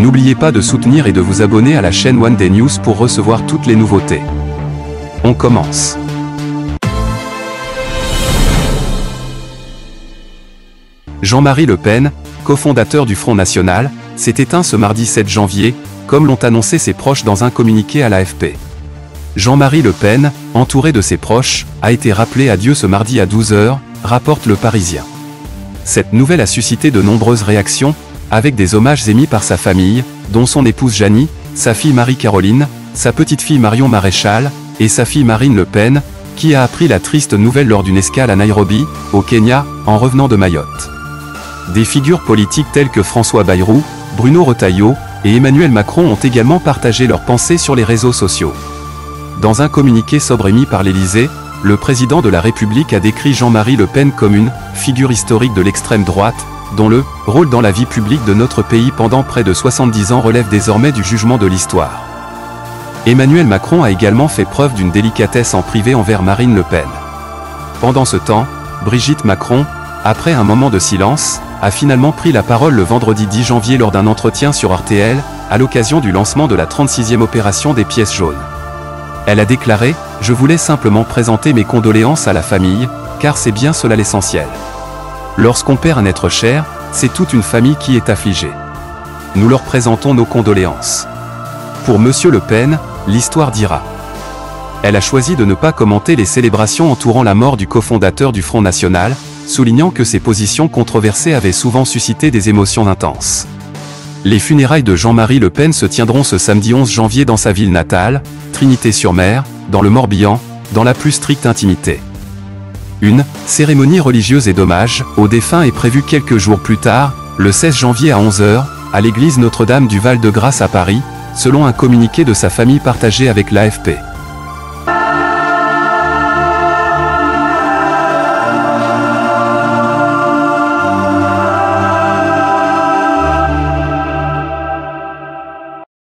N'oubliez pas de soutenir et de vous abonner à la chaîne One Day News pour recevoir toutes les nouveautés. On commence. Jean-Marie Le Pen, cofondateur du Front National, s'est éteint ce mardi 7 janvier, comme l'ont annoncé ses proches dans un communiqué à l'AFP. Jean-Marie Le Pen, entouré de ses proches, a été rappelé à Dieu ce mardi à 12 h, rapporte Le Parisien. Cette nouvelle a suscité de nombreuses réactions, avec des hommages émis par sa famille, dont son épouse Janie, sa fille Marie-Caroline, sa petite-fille Marion Maréchal, et sa fille Marine Le Pen, qui a appris la triste nouvelle lors d'une escale à Nairobi, au Kenya, en revenant de Mayotte. Des figures politiques telles que François Bayrou, Bruno Retailleau et Emmanuel Macron ont également partagé leurs pensées sur les réseaux sociaux. Dans un communiqué sobre émis par l'Élysée, le président de la République a décrit Jean-Marie Le Pen comme une figure historique de l'extrême droite, dont le rôle dans la vie publique de notre pays pendant près de 70 ans relève désormais du jugement de l'histoire. Emmanuel Macron a également fait preuve d'une délicatesse en privé envers Marine Le Pen. Pendant ce temps, Brigitte Macron, après un moment de silence, a finalement pris la parole le vendredi 10 janvier lors d'un entretien sur RTL, à l'occasion du lancement de la 36e opération des pièces jaunes. Elle a déclaré « Je voulais simplement présenter mes condoléances à la famille, car c'est bien cela l'essentiel. Lorsqu'on perd un être cher, c'est toute une famille qui est affligée. Nous leur présentons nos condoléances. Pour Monsieur Le Pen, l'histoire dira. » Elle a choisi de ne pas commenter les célébrations entourant la mort du cofondateur du Front National, soulignant que ses positions controversées avaient souvent suscité des émotions intenses. Les funérailles de Jean-Marie Le Pen se tiendront ce samedi 11 janvier dans sa ville natale, Trinité-sur-Mer, dans le Morbihan, dans la plus stricte intimité. Une cérémonie religieuse et d'hommage aux défunts est prévue quelques jours plus tard, le 16 janvier à 11 h, à l'église Notre-Dame du Val-de-Grâce à Paris, selon un communiqué de sa famille partagé avec l'AFP.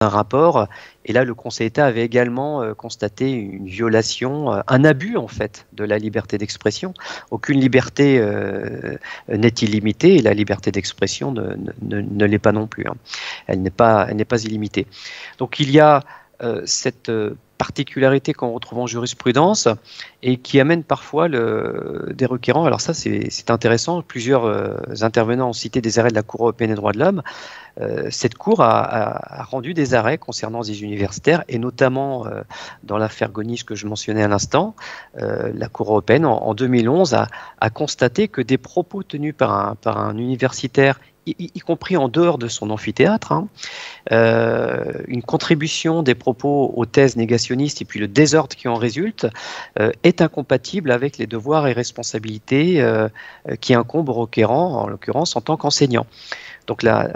Un rapport, et là le Conseil d'État avait également constaté une violation, un abus en fait de la liberté d'expression. Aucune liberté n'est illimitée et la liberté d'expression ne l'est pas non plus. Hein. Elle n'est pas illimitée. Donc il y a cette particularité qu'on retrouve en jurisprudence et qui amène parfois des requérants. Alors ça c'est intéressant, plusieurs intervenants ont cité des arrêts de la Cour européenne des droits de l'homme. Cette Cour a rendu des arrêts concernant des universitaires et notamment dans l'affaire Gonis que je mentionnais à l'instant, la Cour européenne en 2011 a constaté que des propos tenus par un universitaire y compris en dehors de son amphithéâtre, hein, une contribution des propos aux thèses négationnistes et puis le désordre qui en résulte est incompatible avec les devoirs et responsabilités qui incombent au requérant, en l'occurrence en tant qu'enseignant. Donc la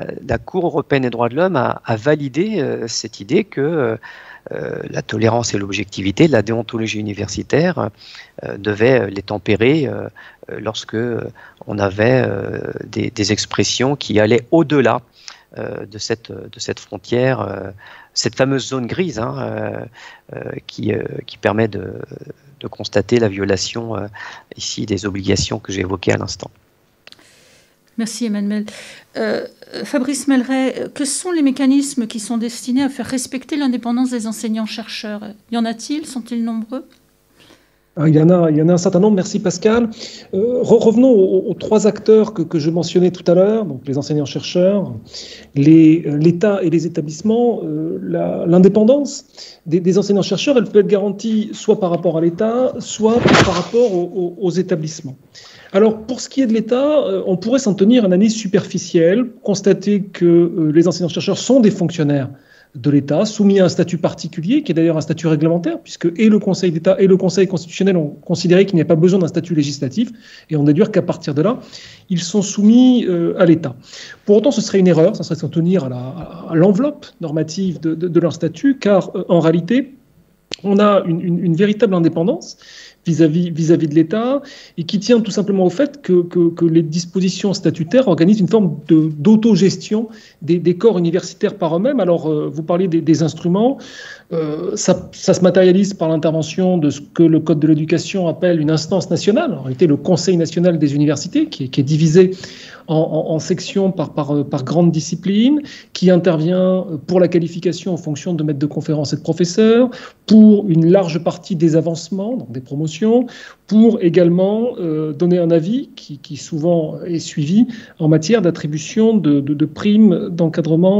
Cour européenne des droits de l'homme a validé cette idée que la tolérance et l'objectivité, la déontologie universitaire devait les tempérer lorsque on avait des expressions qui allaient au-delà de cette frontière, cette fameuse zone grise hein, qui permet de constater la violation ici des obligations que j'ai évoquées à l'instant. Merci Emmanuel. Fabrice Melleret, quels sont les mécanismes qui sont destinés à faire respecter l'indépendance des enseignants-chercheurs? Y en a-t-il? Sont-ils nombreux? Il y en a un certain nombre, merci Pascal. Revenons aux trois acteurs que je mentionnais tout à l'heure, donc les enseignants-chercheurs, l'État et les établissements. L'indépendance des enseignants-chercheurs, elle peut être garantie soit par rapport à l'État, soit par rapport aux établissements. Alors, pour ce qui est de l'État, on pourrait s'en tenir à une analyse superficielle, constater que les enseignants-chercheurs sont des fonctionnaires de l'État, soumis à un statut particulier, qui est d'ailleurs un statut réglementaire, puisque et le Conseil d'État et le Conseil constitutionnel ont considéré qu'il n'y a pas besoin d'un statut législatif, et on déduire qu'à partir de là, ils sont soumis à l'État. Pour autant, ce serait une erreur, ça serait s'en tenir à l'enveloppe normative de leur statut, car en réalité, on a une véritable indépendance, vis-à-vis de l'État, et qui tient tout simplement au fait que les dispositions statutaires organisent une forme d'autogestion des corps universitaires par eux-mêmes. Alors, vous parliez des instruments, ça se matérialise par l'intervention de ce que le Code de l'éducation appelle une instance nationale, en réalité le Conseil national des universités, qui est divisé en sections par grandes disciplines, qui intervient pour la qualification en fonction de maîtres de conférences et de professeurs, pour une large partie des avancements, donc des promotions, pour également donner un avis qui souvent est suivi en matière d'attribution de primes d'encadrement